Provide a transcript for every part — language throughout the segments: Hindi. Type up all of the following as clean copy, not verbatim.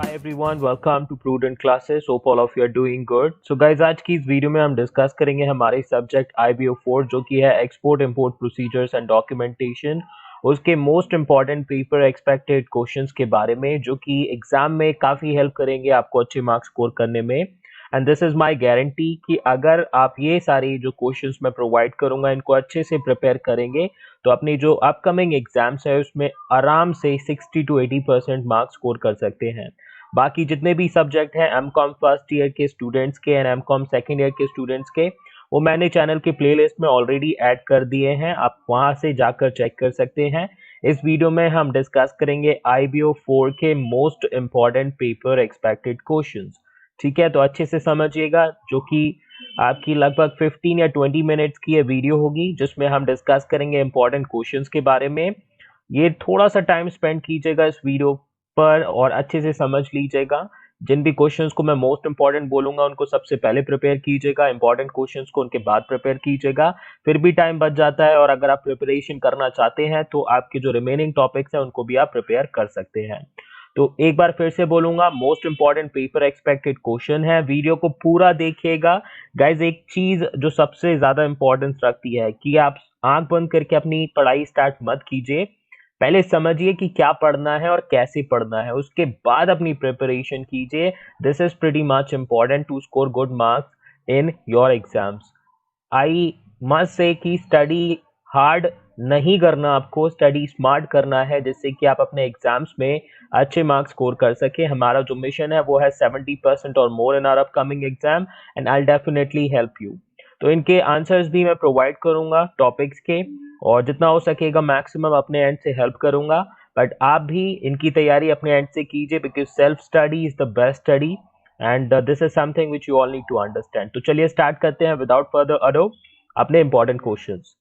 Hi everyone, welcome to Prudent Classes. Hope all of you are doing good. So guys, आज की इस वीडियो में हम डिस्कस करेंगे हमारे सब्जेक्ट IBO4 जो कि है export import procedures and documentation, उसके most important paper expected questions के बारे में जो कि एग्जाम में काफ़ी हेल्प करेंगे आपको अच्छे मार्क्स स्कोर करने में। And this is my guarantee कि अगर आप ये सारी जो क्वेश्चंस मैं प्रोवाइड करूंगा इनको अच्छे से प्रिपेयर करेंगे तो अपनी जो अपकमिंग एग्जाम्स है उसमें आराम से 60 to 80% मार्क्स स्कोर कर सकते हैं। बाकी जितने भी सब्जेक्ट हैं एमकॉम फर्स्ट ईयर के स्टूडेंट्स के एंड एमकॉम सेकेंड ईयर के स्टूडेंट्स के, वो मैंने चैनल के प्लेलिस्ट में ऑलरेडी ऐड कर दिए हैं, आप वहां से जाकर चेक कर सकते हैं। इस वीडियो में हम डिस्कस करेंगे IBO4 के most important paper expected questions. ठीक है, तो अच्छे से समझिएगा, जो कि आपकी लगभग 15 या 20 मिनट्स की ये वीडियो होगी जिसमें हम डिस्कस करेंगे इंपॉर्टेंट क्वेश्चंस के बारे में। ये थोड़ा सा टाइम स्पेंड कीजिएगा इस वीडियो पर और अच्छे से समझ लीजिएगा। जिन भी क्वेश्चंस को मैं मोस्ट इंपॉर्टेंट बोलूंगा उनको सबसे पहले प्रिपेयर कीजिएगा, इंपॉर्टेंट क्वेश्चंस को उनके बाद प्रिपेयर कीजिएगा। फिर भी टाइम बच जाता है और अगर आप प्रिपरेशन करना चाहते हैं तो आपके जो रिमेनिंग टॉपिक्स हैं उनको भी आप प्रिपेयर कर सकते हैं। तो एक बार फिर से बोलूंगा, most important paper expected question है, वीडियो को पूरा देखिएगा। गाइज, एक चीज जो सबसे ज्यादा इंपॉर्टेंस रखती है कि आप आंख बंद करके अपनी पढ़ाई स्टार्ट मत कीजिए, पहले समझिए कि क्या पढ़ना है और कैसे पढ़ना है, उसके बाद अपनी प्रिपरेशन कीजिए। This is pretty much important to score good marks in your exams. I must say कि स्टडी हार्ड नहीं करना, आपको स्टडी स्मार्ट करना है जिससे कि आप अपने एग्जाम्स में अच्छे मार्क्स स्कोर कर सके। हमारा जो मिशन है वो है 70% और more in our upcoming exam and I definitely help you. तो इनके आंसर्स भी मैं प्रोवाइड करूंगा टॉपिक्स के, और जितना हो सकेगा मैक्सिमम अपने एंड से हेल्प करूंगा। बट आप भी इनकी तैयारी अपने एंड से कीजिए, because self study is the best study and this is something which you all need to understand. तो चलिए स्टार्ट करते हैं विदाउट फर्दर अडो अपने इंपॉर्टेंट क्वेश्चंस।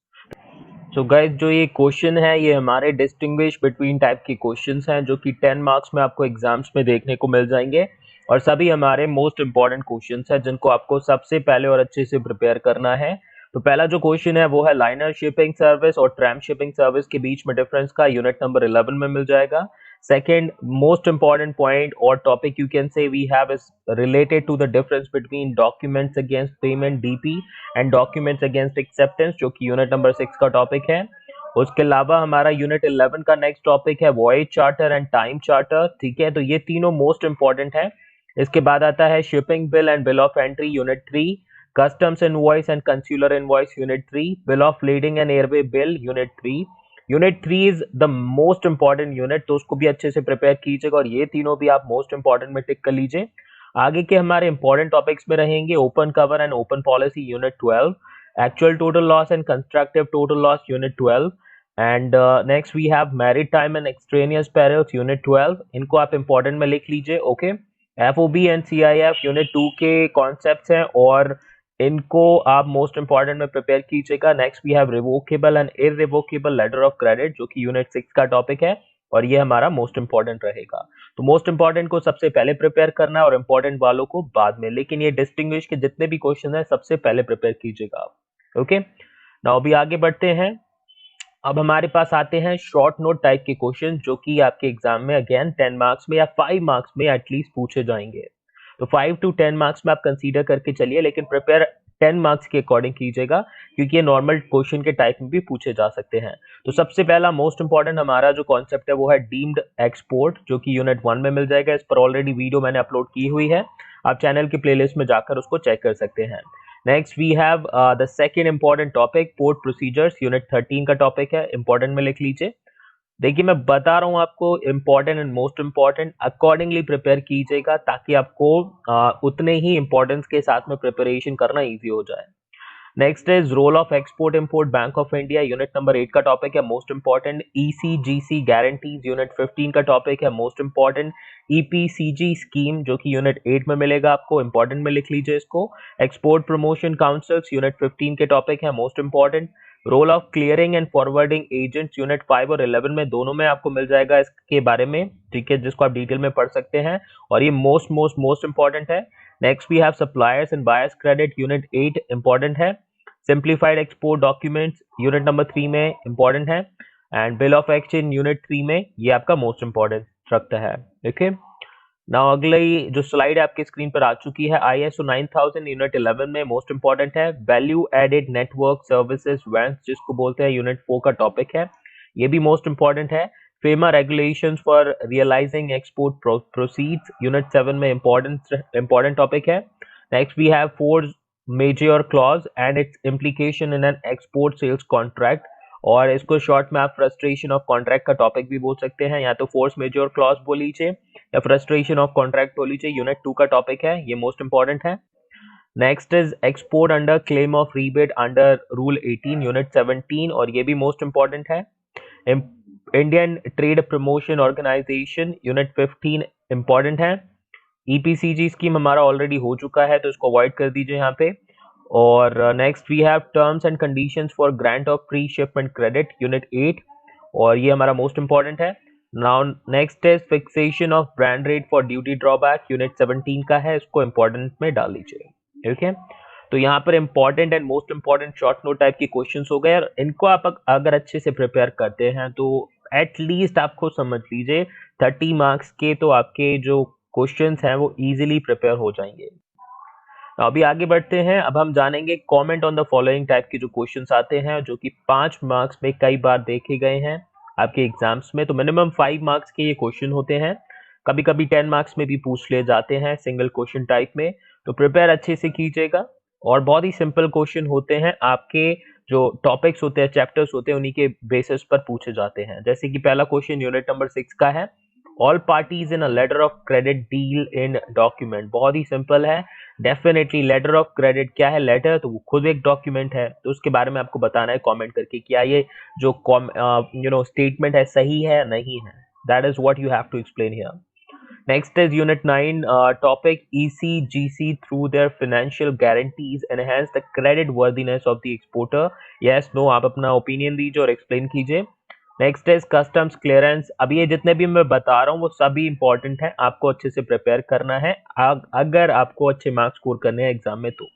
सो गाइस, जो ये क्वेश्चन है ये हमारे डिस्टिंग्विश बिटवीन टाइप के क्वेश्चंस हैं जो कि 10 मार्क्स में आपको एग्जाम्स में देखने को मिल जाएंगे, और सभी हमारे मोस्ट इंपॉर्टेंट क्वेश्चंस हैं जिनको आपको सबसे पहले और अच्छे से प्रिपेयर करना है। तो पहला जो क्वेश्चन है वो है लाइनर शिपिंग सर्विस और ट्रैम शिपिंग सर्विस के बीच में डिफरेंस का यूनिट नंबर 11 में मिल जाएगा। सेकेंड मोस्ट इंपॉर्टेंट पॉइंट और topic you can say we have is related to the difference between documents against payment DP and documents against acceptance, जो कि यूनिट नंबर 6 का टॉपिक है। उसके अलावा हमारा यूनिट 11 का नेक्स्ट टॉपिक है voyage charter and time charter. ठीक है, तो ये तीनों मोस्ट इंपॉर्टेंट है। इसके बाद आता है shipping bill and bill of entry unit 3, customs invoice and consular invoice unit 3, bill of leading and airway bill unit 3। Unit 3 is the most important unit, तो उसको भी अच्छे से प्रिपेयर कीजिएगा और ये तीनों भी आप मोस्ट इंपॉर्टेंट में टिक कर लीजिए। आगे के हमारे इंपॉर्टेंट टॉपिक्स में रहेंगे open cover and open policy unit 12, actual total loss and constructive total loss unit 12, and next we have maritime and extraneous perils unit 12। इनको आप इंपॉर्टेंट में लिख लीजिए। Okay, FOB and CIF unit 2 के कॉन्सेप्ट्स हैं और इनको आप मोस्ट इंपॉर्टेंट में प्रिपेयर कीजिएगा। Next we have revocable and irrevocable letter of credit, जो कि यूनिट 6 का टॉपिक है और ये हमारा मोस्ट इंपॉर्टेंट रहेगा। तो मोस्ट इंपॉर्टेंट को सबसे पहले प्रिपेयर करना है और इंपॉर्टेंट वालों को बाद में, लेकिन ये डिस्टिंग्विश के जितने भी क्वेश्चन है सबसे पहले प्रिपेयर कीजिएगा आप। ओके, नाउ अभी आगे बढ़ते हैं। अब हमारे पास आते हैं शॉर्ट नोट टाइप के क्वेश्चन जो कि आपके एग्जाम में अगेन 10 मार्क्स में या 5 मार्क्स में एटलीस्ट पूछे जाएंगे। तो 5 to 10 मार्क्स में आप कंसीडर करके चलिए, लेकिन प्रिपेयर 10 मार्क्स के अकॉर्डिंग कीजिएगा क्योंकि ये नॉर्मल क्वेश्चन के टाइप में भी पूछे जा सकते हैं। तो सबसे पहला मोस्ट इंपॉर्टेंट हमारा जो कॉन्सेप्ट है वो है डीम्ड एक्सपोर्ट, जो कि यूनिट 1 में मिल जाएगा। इस पर ऑलरेडी वीडियो मैंने अपलोड की हुई है, आप चैनल की प्लेलिस्ट में जाकर उसको चेक कर सकते हैं। Next we have the second important topic port procedures, unit 13 का टॉपिक है, इंपॉर्टेंट में लिख लीजिए। देखिए, मैं बता रहा हूं आपको important and most important, accordingly prepare कीजिएगा ताकि आपको उतने ही इंपॉर्टेंस के साथ में प्रिपरेशन करना इजी हो जाए। Next is role of export import bank of India, unit number 8 का टॉपिक है, most important. ECGC guarantees, unit 15 का टॉपिक है, मोस्ट इंपॉर्टेंट। EPCG स्कीम, जो कि यूनिट 8 में मिलेगा आपको, इंपॉर्टेंट में लिख लीजिए इसको। एक्सपोर्ट प्रमोशन काउंसिल्स, यूनिट 15 के टॉपिक है, most important. Role of clearing and forwarding agents, unit 5 और 11 में दोनों में आपको मिल जाएगा इसके बारे में। ठीक है, जिसको आप डिटेल में पढ़ सकते हैं और ये मोस्ट मोस्ट मोस्ट इंपॉर्टेंट है। Next we have suppliers and buyers credit, unit 8 important है। Simplified export documents unit number 3 में इंपॉर्टेंट है, and bill of exchange unit 3 में ये आपका मोस्ट इंपॉर्टेंट रखता है। ओके, ना अगले जो स्लाइड आपके स्क्रीन पर आ चुकी है, ISO 9000 यूनिट 11 में मोस्ट इंपॉर्टेंट है value added network services VANS, जिसको बोलते हैं यूनिट 4 का टॉपिक है, ये भी मोस्ट इंपॉर्टेंट है। FEMA regulations for realising export proceeds unit 7 में इंपॉर्टेंट टॉपिक है। Next we have force majeure clause and its implication in an export sales contract, और इसको शॉर्ट में आप फ्रस्ट्रेशन ऑफ कॉन्ट्रैक्ट का टॉपिक भी बोल सकते हैं, या तो फोर्स मेजर क्लॉज बोल लीजिए या फ्रस्ट्रेशन ऑफ कॉन्ट्रैक्ट बोल लीजिए। यूनिट 2 का टॉपिक है, ये मोस्ट इंपॉर्टेंट है। Next is export under claim of rebate under rule 18 unit 17, और ये भी मोस्ट इंपॉर्टेंट है। Indian trade promotion organisation unit 15 important है। ईपीसीजी स्कीम हमारा ऑलरेडी हो चुका है, तो इसको अवॉइड कर दीजिए यहाँ पे। और next we have terms and conditions for grant of pre shipment credit unit 8, और ये हमारा मोस्ट इंपॉर्टेंट है। Now next is fixation of brand rate for duty drawback unit 17 का है, इसको इंपॉर्टेंट में डाल लीजिए। ओके, तो यहाँ पर important and most important short note type के क्वेश्चंस हो गए, और इनको आप अगर अच्छे से प्रिपेयर करते हैं तो एटलीस्ट आपको समझ लीजिए 30 मार्क्स के तो आपके जो क्वेश्चंस हैं वो इजीली प्रिपेयर हो जाएंगे। अभी आगे बढ़ते हैं, अब हम जानेंगे comment on the following type के जो क्वेश्चंस आते हैं, जो कि 5 मार्क्स में कई बार देखे गए हैं आपके एग्जाम्स में। तो मिनिमम 5 मार्क्स के ये क्वेश्चन होते हैं, कभी कभी 10 मार्क्स में भी पूछ लिए जाते हैं सिंगल क्वेश्चन टाइप में, तो प्रिपेयर अच्छे से कीजिएगा। और बहुत ही सिंपल क्वेश्चन होते हैं, आपके जो टॉपिक्स होते हैं, चैप्टर्स होते हैं, उन्हीं के बेसिस पर पूछे जाते हैं। जैसे कि पहला क्वेश्चन यूनिट नंबर 6 का है, all parties in a letter of credit deal in document. बहुत ही सिंपल है, डेफिनेटली लेटर ऑफ क्रेडिट क्या है, लेटर तो वो खुद एक डॉक्यूमेंट है, तो उसके बारे में आपको बताना है कमेंट करके, क्या ये जो स्टेटमेंट है सही है नहीं है, that is what you have to explain here. Next is Unit 9 topic ECGC through their financial guarantees enhance the credit worthiness of the exporter. Yes, no, आप अपना opinion दीजिए और explain कीजिए। Next is customs clearance. अब ये जितने भी मैं बता रहा हूँ वो सभी इंपॉर्टेंट है, आपको अच्छे से प्रिपेयर करना है अगर आपको अच्छे मार्क्स स्कोर करने हैं एग्जाम में तो।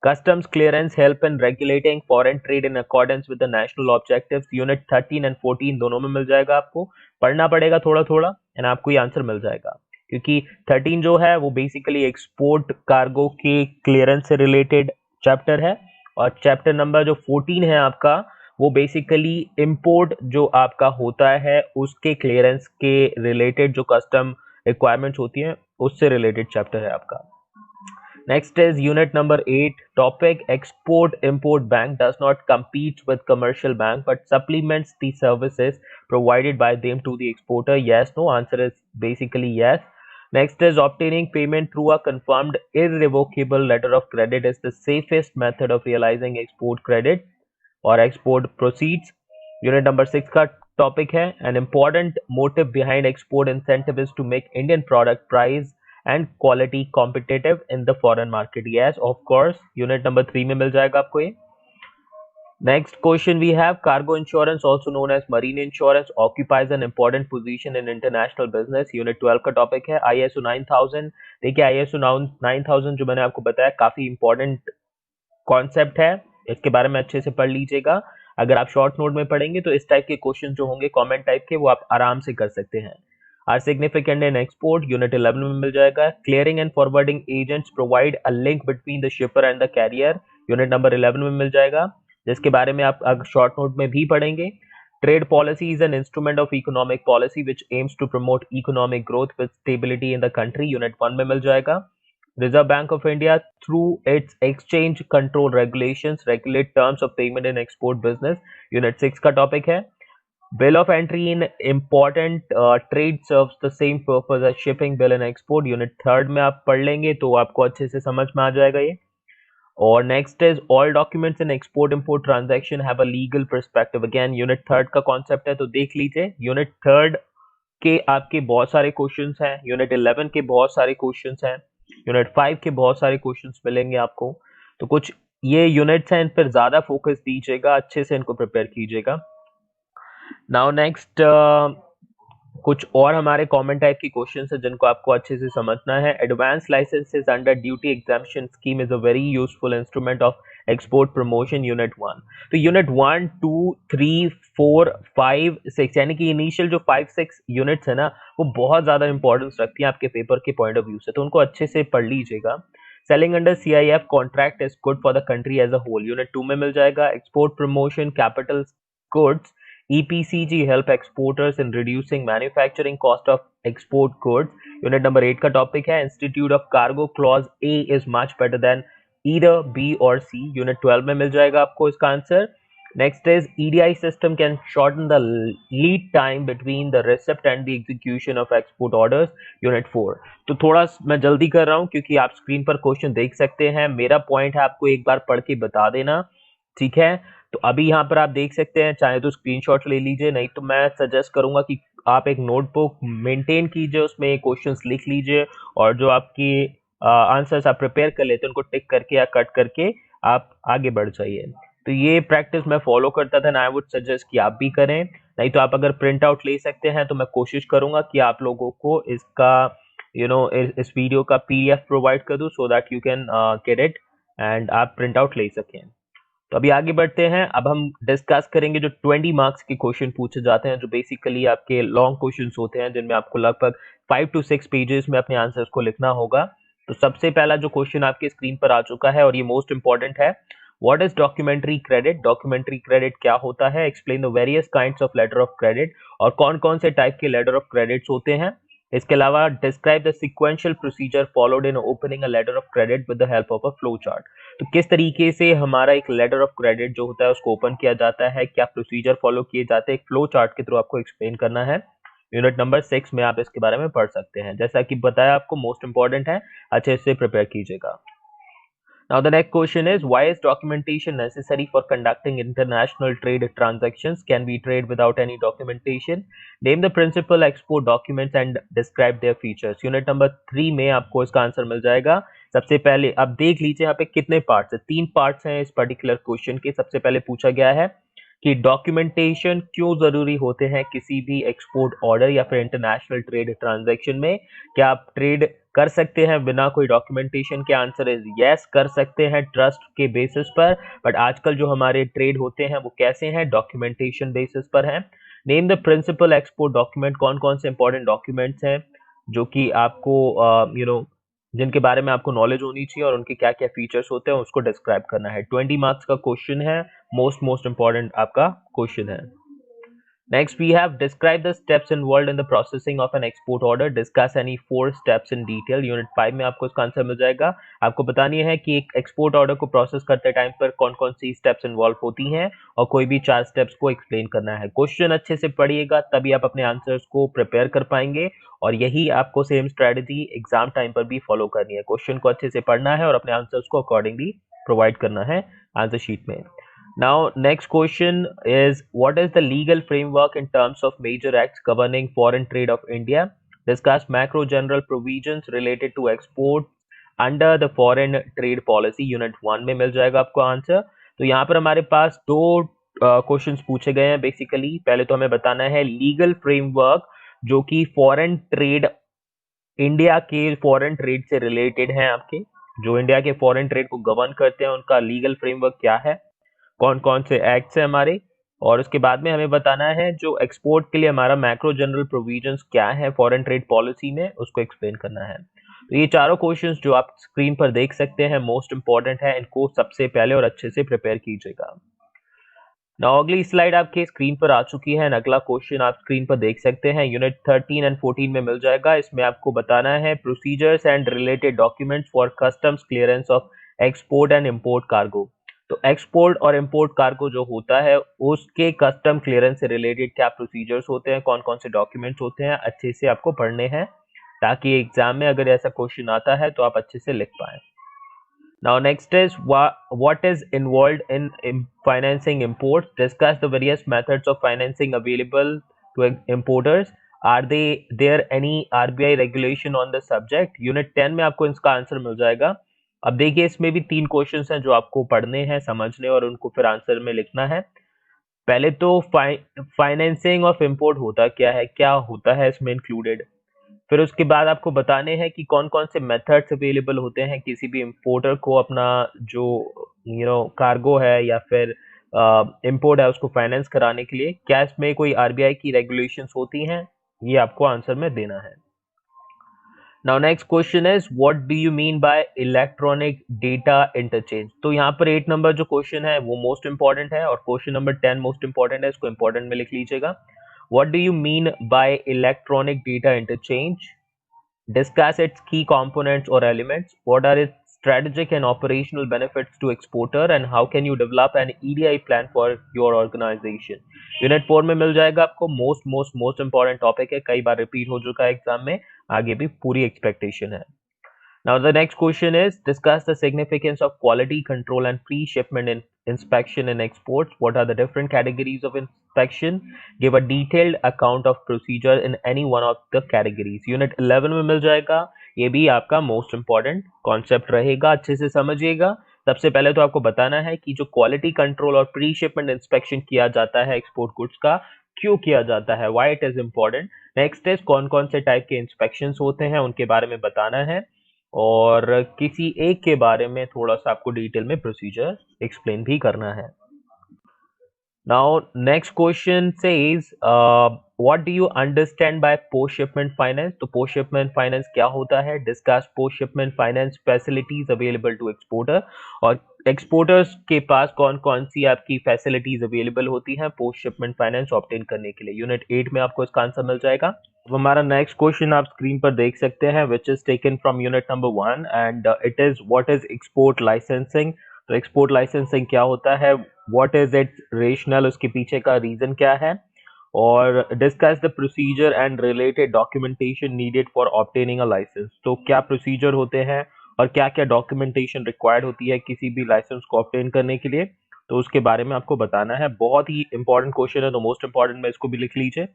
Customs clearance help in regulating foreign trade in accordance with the national objectives unit 13 and 14 दोनों में मिल जाएगा, आपको पढ़ना पड़ेगा थोड़ा थोड़ा एंड आपको ये आंसर मिल जाएगा, क्योंकि 13 जो है वो बेसिकली एक्सपोर्ट कार्गो के क्लियरेंस से रिलेटेड चैप्टर है, और चैप्टर नंबर जो 14 है आपका वो बेसिकली इंपोर्ट जो आपका होता है उसके क्लियरेंस के रिलेटेड जो कस्टम रिक्वायरमेंट्स होती हैं उससे रिलेटेड चैप्टर है आपका। Next is unit number 8 topic export import bank does not compete with commercial bank but supplements the services provided by them to the exporter. Yes, no, answer is basically yes. Next is obtaining payment through a confirmed irrevocable letter of credit is the safest method of realizing export credit or export proceeds. Unit number 6 का topic है an important motive behind export incentive is to make Indian product price and quality competitive in the foreign market. Yes, of course. Unit number 3 में मिल जाएगा आपको ये। Next question we have cargo insurance also known as marine insurance occupies an important position in international business. Unit 12 का टॉपिक है ISO 9000। देखिए ISO 9000 जो मैंने आपको बताया काफी इंपॉर्टेंट कॉन्सेप्ट है, इसके बारे में अच्छे से पढ़ लीजिएगा। अगर आप शॉर्ट नोट में पढ़ेंगे तो इस टाइप के क्वेश्चन जो होंगे कमेंट टाइप के वो आप आराम से कर सकते हैं। Are significant in export unit 11 में मिल जाएगा। Clearing and forwarding agents provide a link between the shipper and the carrier unit number 11 में मिल जाएगा, जिसके बारे में आप अगर शॉर्ट नोट में भी पढ़ेंगे। Trade policy is an instrument of economic policy which aims to promote economic growth with stability in the country unit 1 में मिल जाएगा। Reserve Bank of India through its exchange control regulations regulate terms of payment in export business unit 6 का टॉपिक है। Bill of entry in important trade serves the same purpose as shipping bill in export unit 3 में आप पढ़ लेंगे तो आपको अच्छे से समझ में आ जाएगा ये। और next is all documents in export import transaction have a legal perspective. Again unit 3 का कॉन्सेप्ट है, तो देख लीजिए यूनिट 3 के आपके बहुत सारे क्वेश्चंस हैं, यूनिट 11 के बहुत सारे क्वेश्चंस हैं, यूनिट 5 के बहुत सारे क्वेश्चंस मिलेंगे आपको। तो कुछ ये यूनिट्स हैं, इन पर ज्यादा फोकस दीजिएगा, अच्छे से इनको प्रिपेयर कीजिएगा। नाउ नेक्स्ट कुछ और हमारे कॉमन टाइप की क्वेश्चन है जिनको आपको अच्छे से समझना है। Advance licences under duty exemption scheme is a very useful instrument of export promotion unit 1। तो यूनिट 1, 2, 3, 4, 5, 6 यानी कि इनिशियल जो 5-6 यूनिट्स है ना, वो बहुत ज्यादा इंपॉर्टेंस रखती है आपके पेपर के पॉइंट ऑफ व्यू से, तो उनको अच्छे से पढ़ लीजिएगा। Selling under CIF contract is good for the country as a whole, unit 2 में मिल जाएगा। Export promotion capital goods, EPCG help exporters in reducing manufacturing cost of export goods, unit number 8 का टॉपिक है। Institute of cargo clause A is much better than either B or C, unit 12 में मिल जाएगा आपको इसका answer. Next is EDI system can shorten the lead time between the receipt and the execution of export orders, unit 4। तो थोड़ा मैं जल्दी कर रहा हूं क्योंकि आप स्क्रीन पर क्वेश्चन देख सकते हैं। मेरा पॉइंट है आपको एक बार पढ़ के बता देना, ठीक है। तो अभी यहाँ पर आप देख सकते हैं, चाहे तो स्क्रीनशॉट ले लीजिए, नहीं तो मैं सजेस्ट करूंगा कि आप एक नोटबुक मेंटेन कीजिए, उसमें क्वेश्चंस लिख लीजिए और जो आपकी आंसर्स आप प्रिपेयर कर लेते हैं उनको टिक करके या कट करके आप आगे बढ़ जाइए। तो ये प्रैक्टिस मैं फॉलो करता था एंड आई वुड सजेस्ट कि आप भी करें। नहीं तो आप अगर प्रिंट आउट ले सकते हैं तो मैं कोशिश करूंगा कि आप लोगों को इसका इस वीडियो का PDF प्रोवाइड कर दूं so that you can get it and आप प्रिंट आउट ले सकें। तो अभी आगे बढ़ते हैं। अब हम डिस्कस करेंगे जो 20 मार्क्स के क्वेश्चन पूछे जाते हैं, जो बेसिकली आपके लॉन्ग क्वेश्चंस होते हैं जिनमें आपको लगभग 5 to 6 पेजेस में अपने आंसर्स को लिखना होगा। तो सबसे पहला जो क्वेश्चन आपके स्क्रीन पर आ चुका है और ये मोस्ट इंपॉर्टेंट है, what is documentary credit? Documentary credit क्या होता है? Explain the various kinds of letter of credit, और कौन कौन से टाइप के लेटर ऑफ क्रेडिट्स होते हैं। इसके अलावा describe the sequential procedure followed in opening a letter of credit with the help of a flow chart. तो किस तरीके से हमारा एक लेटर ऑफ क्रेडिट जो होता है उसको ओपन किया जाता है, क्या प्रोसीजर फॉलो किए जाते हैं, एक फ्लो चार्ट के थ्रू आपको एक्सप्लेन करना है। यूनिट नंबर 6 में आप इसके बारे में पढ़ सकते हैं। जैसा कि बताया आपको मोस्ट इंपॉर्टेंट है, अच्छे से प्रिपेयर कीजिएगा। Now the next question is, why is documentation necessary for conducting international trade transactions? Can we trade without any documentation? Name the principal export documents and describe their features. Unit number 3 में आपको इसका आंसर मिल जाएगा। सबसे पहले अब देख लीजिए यहाँ पे कितने पार्ट्स है, 3 पार्ट्स हैं इस पर्टिकुलर क्वेश्चन के। सबसे पहले पूछा गया है कि डॉक्यूमेंटेशन क्यों जरूरी होते हैं किसी भी एक्सपोर्ट ऑर्डर या फिर इंटरनेशनल ट्रेड ट्रांजैक्शन में। क्या आप ट्रेड कर सकते हैं बिना कोई डॉक्यूमेंटेशन के? आंसर इज यस, कर सकते हैं ट्रस्ट के बेसिस पर। बट आजकल जो हमारे ट्रेड होते हैं वो कैसे हैं? डॉक्यूमेंटेशन बेसिस पर हैं। Name the principal export document, कौन कौन से इंपॉर्टेंट डॉक्यूमेंट्स हैं जो कि आपको जिनके बारे में आपको नॉलेज होनी चाहिए और उनके क्या क्या फीचर्स होते हैं उसको डिस्क्राइब करना है। 20 मार्क्स का क्वेश्चन है, मोस्ट इंपॉर्टेंट आपका क्वेश्चन है। Next we have describe the steps involved in the processing of an export order. Discuss any 4 steps in detail. Unit 5 में आपको इसका आंसर मिल जाएगा। आपको बतानी है कि एक एक्सपोर्ट ऑर्डर को प्रोसेस करते टाइम पर कौन कौन सी स्टेप्स इन्वॉल्व होती हैं और कोई भी 4 स्टेप्स को एक्सप्लेन करना है। क्वेश्चन अच्छे से पढ़िएगा तभी आप अपने आंसर्स को प्रिपेयर कर पाएंगे और यही आपको सेम स्ट्रेटेजी एग्जाम टाइम पर भी फॉलो करनी है। क्वेश्चन को अच्छे से पढ़ना है और अपने आंसर्स को अकॉर्डिंगली प्रोवाइड करना है आंसर शीट में। Now, next question is, what is the legal framework in terms of major acts governing foreign trade of India? Discuss macro general provisions related to export under the foreign trade policy. Unit 1 में मिल जाएगा आपको आंसर। तो यहाँ पर हमारे पास 2 क्वेश्चंस पूछे गए हैं बेसिकली। पहले तो हमें बताना है लीगल फ्रेमवर्क जो कि फॉरेन ट्रेड, इंडिया के फॉरेन ट्रेड से रिलेटेड है, आपके जो इंडिया के फॉरेन ट्रेड को गवर्न करते हैं उनका लीगल फ्रेमवर्क क्या है, कौन कौन से एक्ट्स हैं हमारे। और उसके बाद में हमें बताना है जो एक्सपोर्ट के लिए हमारा मैक्रो जनरल प्रोविजंस क्या है फॉरेन ट्रेड पॉलिसी में, उसको एक्सप्लेन करना है। तो ये चारों क्वेश्चंस जो आप स्क्रीन पर देख सकते हैं मोस्ट इंपॉर्टेंट है, इनको सबसे पहले और अच्छे से प्रिपेयर कीजिएगा। नाउ अगली स्लाइड आपके स्क्रीन पर आ चुकी है। अगला क्वेश्चन आप स्क्रीन पर देख सकते हैं, यूनिट 13 एंड 14 में मिल जाएगा। इसमें आपको बताना है procedures and related documents for customs clearance of export and import cargo. तो एक्सपोर्ट और इंपोर्ट कार्गो जो होता है उसके कस्टम क्लियरेंस से रिलेटेड क्या प्रोसीजर्स होते हैं, कौन कौन से डॉक्यूमेंट्स होते हैं, अच्छे से आपको पढ़ने हैं ताकि एग्जाम में अगर ऐसा क्वेश्चन आता है तो आप अच्छे से लिख पाए। Now next is what is involved in financing imports. Discuss the various methods of financing available to importers. Are there any RBI regulation on the subject? Unit 10 में आपको इसका आंसर मिल जाएगा। अब देखिए इसमें भी 3 क्वेश्चंस हैं जो आपको पढ़ने हैं, समझने और उनको फिर आंसर में लिखना है। पहले तो फाइनेंसिंग ऑफ इंपोर्ट होता क्या है, क्या होता है इसमें इंक्लूडेड। फिर उसके बाद आपको बताने हैं कि कौन कौन से मेथड्स अवेलेबल होते हैं किसी भी इंपोर्टर को अपना जो कार्गो है या फिर इंपोर्ट है उसको फाइनेंस कराने के लिए, क्या इसमें कोई आरबीआई की रेगुलेशंस होती हैं? ये आपको आंसर में देना है। Now next question is what do you mean by electronic data interchange. तो यहाँ पर 8 नंबर जो क्वेश्चन है वो मोस्ट इंपॉर्टेंट है और क्वेश्चन नंबर 10 मोस्ट इंपॉर्टेंट है, इसको इंपॉर्टेंट में लिख लीजिएगा। What do you mean by electronic data interchange? Discuss its key components or elements. What are its strategic and operational benefits to exporter and how can you develop an EDI plan for your organization? Unit 4 में मिल जाएगा आपको। मोस्ट इंपॉर्टेंट टॉपिक है, कई बार रिपीट हो चुका है एग्जाम में, आगे भी पूरी एक्सपेक्टेशन है। Now the next question is discuss the significance of quality control and pre-shipment inspection in exports. What are the different categories of inspection? Give a detailed account of procedure in any one of the categories. Unit 11 में मिल जाएगा, ये भी आपका मोस्ट इंपॉर्टेंट कॉन्सेप्ट रहेगा, अच्छे से समझिएगा। सबसे पहले तो आपको बताना है कि जो क्वालिटी कंट्रोल और प्री शिपमेंट इंस्पेक्शन किया जाता है एक्सपोर्ट गुड्स का, क्यों किया जाता है, why it is important. Next is कौन कौन से टाइप के इंस्पेक्शंस होते हैं उनके बारे में बताना है, और किसी एक के बारे में थोड़ा सा आपको डिटेल में प्रोसीजर एक्सप्लेन भी करना है। Now, next question says, what do you understand by post shipment finance? तो post shipment finance क्या होता है? Discuss post shipment finance facilities available to exporter, और exporters के पास कौन कौन सी आपकी facilities available होती हैं post shipment finance obtain करने के लिए। यूनिट 8 में आपको इसका आंसर मिल जाएगा। अब हमारा नेक्स्ट क्वेश्चन आप स्क्रीन पर देख सकते हैं, which is taken from unit number 1 and it is what is export licensing। तो एक्सपोर्ट लाइसेंसिंग क्या होता है, व्हाट इज इट रेशनल, उसके पीछे का रीजन क्या है, और discuss the procedure and related documentation needed for obtaining a licence. तो क्या प्रोसीजर होते हैं और क्या क्या डॉक्यूमेंटेशन रिक्वायर्ड होती है किसी भी लाइसेंस को ऑब्टेन करने के लिए, तो उसके बारे में आपको बताना है। बहुत ही इंपॉर्टेंट क्वेश्चन है, तो मोस्ट इंपॉर्टेंट में इसको भी लिख लीजिए।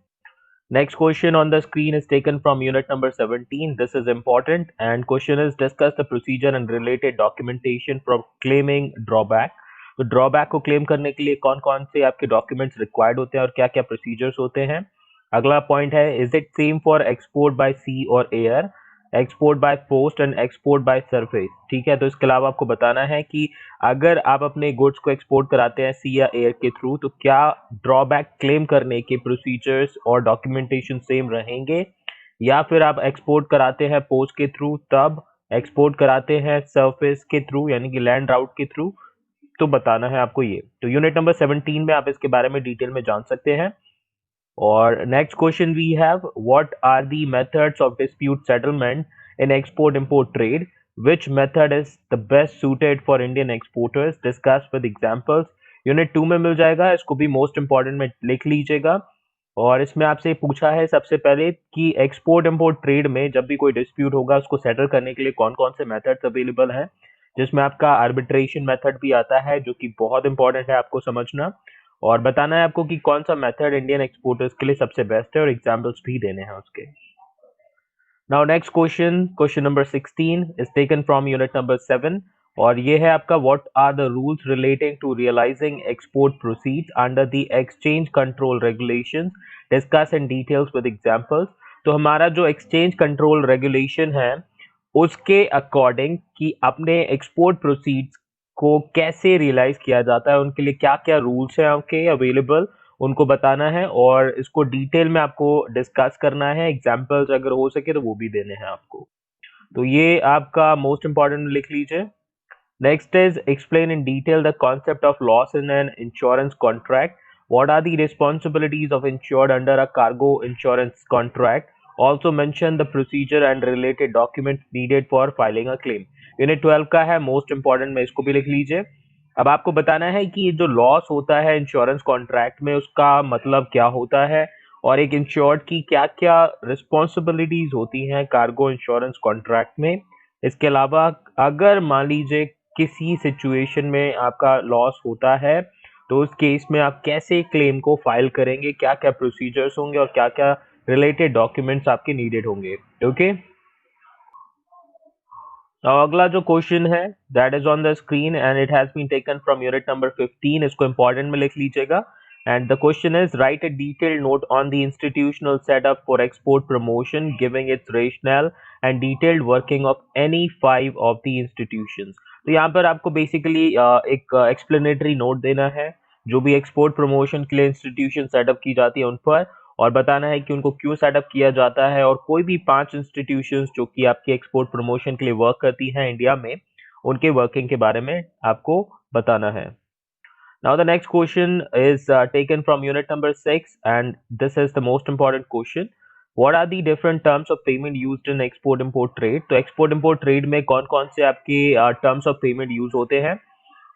Next question on the screen is taken from unit number 17. This is important and question is discuss the procedure and related documentation for claiming drawback. तो ड्रॉबैक को क्लेम करने के लिए कौन कौन से आपके डॉक्यूमेंट्स रिक्वायर्ड होते हैं और क्या क्या प्रोसीजर्स होते हैं। अगला पॉइंट है, is it same for export by sea और air, export by post and export by surface. ठीक है, तो इसके अलावा आपको बताना है कि अगर आप अपने गुड्स को एक्सपोर्ट कराते हैं सी या एयर के थ्रू, तो क्या ड्रॉबैक क्लेम करने के प्रोसीजर्स और डॉक्यूमेंटेशन सेम रहेंगे, या फिर आप एक्सपोर्ट कराते हैं पोस्ट के थ्रू, तब एक्सपोर्ट कराते हैं सरफेस के थ्रू यानी कि लैंड राउट के थ्रू, तो बताना है आपको ये। तो यूनिट नंबर 17 में आप इसके बारे में डिटेल में जान सकते हैं। और next question we have, what are the methods of dispute settlement in export import trade, which method is the best suited for Indian exporters, discuss with examples। Unit 2 में मिल जाएगा, इसको भी मोस्ट इंपॉर्टेंट में लिख लीजिएगा। और इसमें आपसे पूछा है सबसे पहले कि एक्सपोर्ट इंपोर्ट ट्रेड में जब भी कोई डिस्प्यूट होगा उसको सेटल करने के लिए कौन कौन से मेथड्स अवेलेबल हैं, जिसमें आपका आर्बिट्रेशन मेथड भी आता है जो कि बहुत इंपॉर्टेंट है आपको समझना, और बताना है आपको कि कौन सा मेथड इंडियन एक्सपोर्टर्स के लिए सबसे बेस्ट है और एग्जाम्पल्स भी देने हैं उसके। Now next question number 16 is taken from unit number 7, और ये है आपका what are the rules relating to realizing export proceeds under the exchange control regulations, discuss in details with examples। तो हमारा जो exchange control regulation है उसके अकॉर्डिंग कि अपने एक्सपोर्ट प्रोसीड्स को कैसे रियलाइज किया जाता है, उनके लिए क्या क्या रूल्स हैं आपके अवेलेबल, उनको बताना है और इसको डिटेल में आपको डिस्कस करना है। एग्जांपल्स अगर हो सके तो वो भी देने हैं आपको। तो ये आपका मोस्ट इंपॉर्टेंट लिख लीजिए। Next is explain in detail the concept of loss in an insurance contract. What are the responsibilities of insured under a cargo insurance contract? Also mention the procedure and related documents needed for filing a claim। Unit 12 का है, मोस्ट इंपॉर्टेंट में इसको भी लिख लीजिए। अब आपको बताना है कि जो लॉस होता है इंश्योरेंस कॉन्ट्रैक्ट में उसका मतलब क्या होता है, और एक इंश्योर्ड की क्या क्या रिस्पॉन्सिबिलिटीज होती हैं कार्गो इंश्योरेंस कॉन्ट्रैक्ट में। इसके अलावा अगर मान लीजिए किसी सिचुएशन में आपका लॉस होता है तो उस केस में आप कैसे क्लेम को फाइल करेंगे, क्या क्या प्रोसीजर्स होंगे और क्या क्या रिलेटेड डॉक्यूमेंट्स आपके नीडेड होंगे। ओके, अब अगला जो क्वेश्चन है that is on the screen and it has been taken from unit number 15। इसको इंपॉर्टेंट में लिख लीजिएगा। And the question is write a detailed note on the institutional setup for export promotion giving its rational and detailed working of any 5 of the institutions. तो यहाँ पर आपको बेसिकली एक एक्सप्लेनेटरी नोट देना है जो भी एक्सपोर्ट प्रमोशन के लिए इंस्टीट्यूशन सेटअप की जाती है उन पर, और बताना है कि उनको क्यों सेटअप किया जाता है, और कोई भी 5 इंस्टीट्यूशंस जो कि आपके एक्सपोर्ट प्रमोशन के लिए वर्क करती हैं इंडिया में, उनके वर्किंग के बारे में आपको बताना है। Now the next question is taken from unit number 6, and this is the most important question. What are the different terms of payment used in export import trade? तो export import trade में कौन कौन से आपके terms of payment use होते हैं,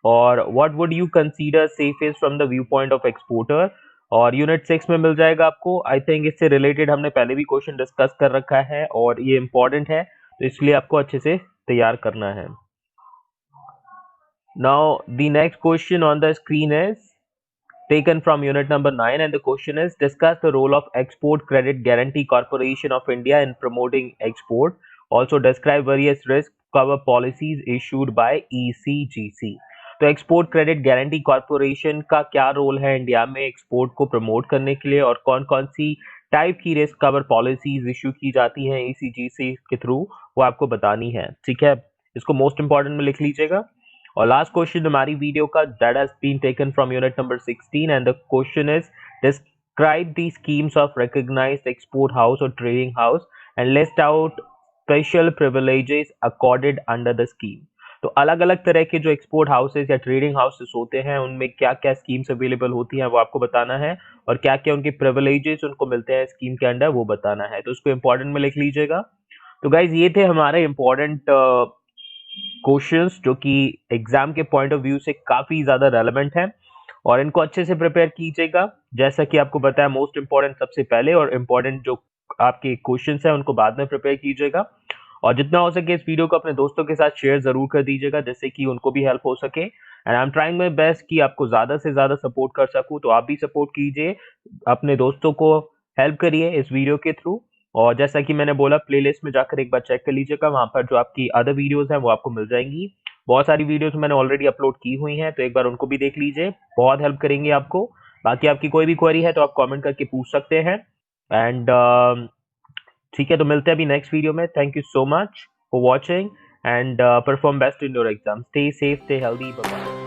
और what would you consider safest from the viewpoint of exporter? और यूनिट 6 में मिल जाएगा आपको। आई थिंक इससे रिलेटेड हमने पहले भी क्वेश्चन डिस्कस कर रखा है और ये इंपॉर्टेंट है, तो इसलिए आपको अच्छे से तैयार करना है। Now the next question on the screen is taken from unit number 9, and the question is, discuss the role of Export Credit Guarantee Corporation of India in promoting export. Also describe various risk cover policies issued by ECGC. तो एक्सपोर्ट क्रेडिट गारंटी कॉरपोरेशन का क्या रोल है इंडिया में एक्सपोर्ट को प्रमोट करने के लिए, और कौन कौन सी टाइप की रिस्क कवर पॉलिसीज इशू की जाती हैं ECGC के थ्रू, वो आपको बतानी है। ठीक है, इसको मोस्ट इंपॉर्टेंट में लिख लीजिएगा। और लास्ट क्वेश्चन हमारी वीडियो का, that has been taken from unit number 16, and the question is, describe the schemes of recognised export house और trading house and list out special privileges accorded under the scheme. तो अलग अलग तरह के जो एक्सपोर्ट हाउसेस या ट्रेडिंग हाउसेस होते हैं उनमें क्या क्या स्कीम्स अवेलेबल होती हैं वो आपको बताना है, और क्या क्या उनके प्रिविलेजेस उनको मिलते हैं स्कीम के अंडर वो बताना है। तो उसको इंपॉर्टेंट में लिख लीजिएगा। तो गाइज ये थे हमारे इंपॉर्टेंट क्वेश्चंस जो कि एग्जाम के पॉइंट ऑफ व्यू से काफी ज्यादा रेलेवेंट हैं, और इनको अच्छे से प्रिपेयर कीजिएगा। जैसा कि आपको बताया, मोस्ट इंपॉर्टेंट सबसे पहले, और इंपॉर्टेंट जो आपके क्वेश्चंस हैं उनको बाद में प्रिपेयर कीजिएगा। और जितना हो सके इस वीडियो को अपने दोस्तों के साथ शेयर जरूर कर दीजिएगा, जिससे कि उनको भी हेल्प हो सके। And I am trying my best कि आपको ज्यादा से ज्यादा सपोर्ट कर सकूं, तो आप भी सपोर्ट कीजिए, अपने दोस्तों को हेल्प करिए इस वीडियो के थ्रू। और जैसा कि मैंने बोला, प्लेलिस्ट में जाकर एक बार चेक कर लीजिएगा, वहां पर जो आपकी अदर वीडियोस हैं वो आपको मिल जाएंगी। बहुत सारी वीडियोस मैंने ऑलरेडी अपलोड की हुई हैं, तो एक बार उनको भी देख लीजिए, बहुत हेल्प करेंगे आपको। बाकी आपकी कोई भी क्वेरी है तो आप कमेंट करके पूछ सकते हैं। एंड ठीक है, तो मिलते हैं अभी नेक्स्ट वीडियो में। Thank you so much for watching, and perform best in your exam. Stay safe, stay healthy, bye bye.